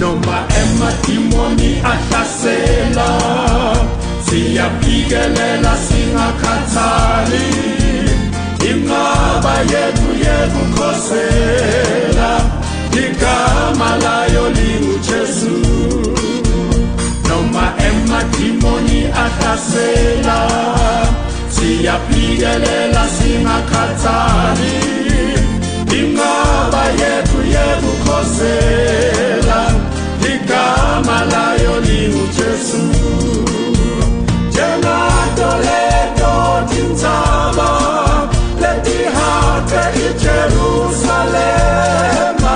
noma emadimoni ahlasela siyabikelela singakhathali inqaba yethu yekukhosela igama layo linguJesu noma emadimoni ahlasela siyabikelela singakhathali inqaba yethu yekukhosela igama layo linguJesu Jenatoleto tinzaba letihake iJerusalema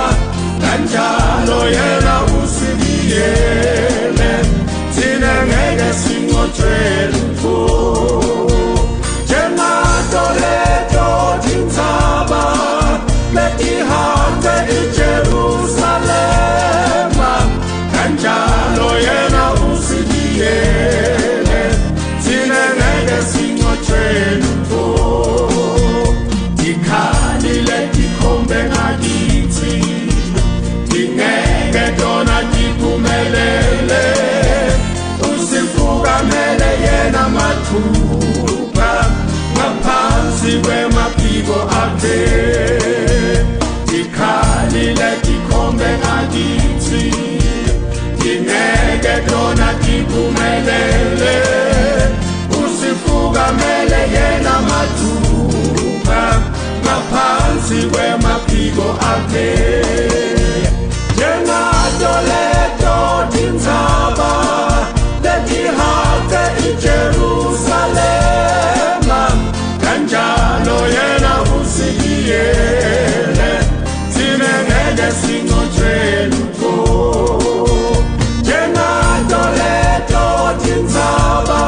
kanjalo yena usibiyele thina ngeke sinqotshwe lutho Jenatoleto tinzaba letihake iJerusalema kanjalo yena usibiyele thina ngeke sinqotshwe lutho dikhali letikhombe ngakithi dingeke tona diphumelele usifukamele yena mathupha ngaphansi kwemaphiko akhe dikhali letikhombe ngakithi dingeke tona diphumelele usifukamele yena mathupha ngaphansi kwemaphiko akhe Jenatoleto tinzaba letihake iJerusalema kanjalo yena usibiyele thina ngeke sinqotshwe lutho Jenatoleto tinzaba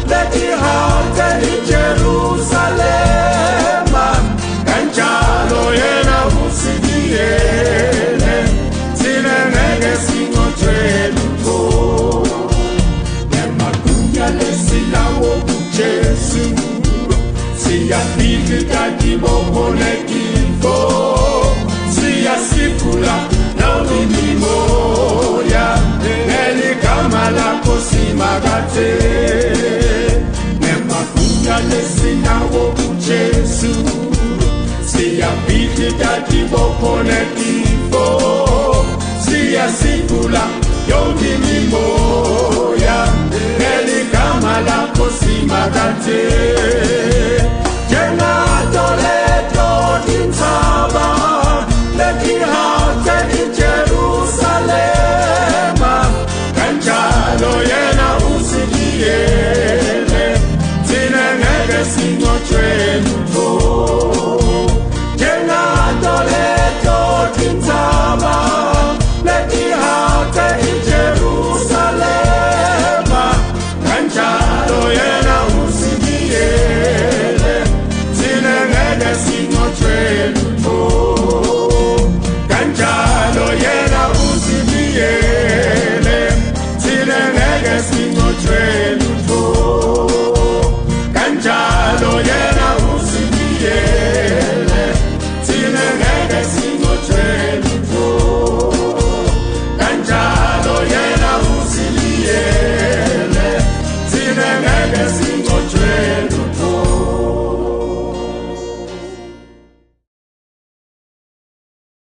letihake iJerusalema kanjalo yena usibiyele thina ngeke sinqotshwe lutho nemagunya lesilawo kuJesu siyabika kibopolekifo siyasifula nawimimoya eligama lakho simakathe nemagunya lesilawo kuJesu siyabika kibopolekifo siyasifula yonke imimoya eligama lakho simakathe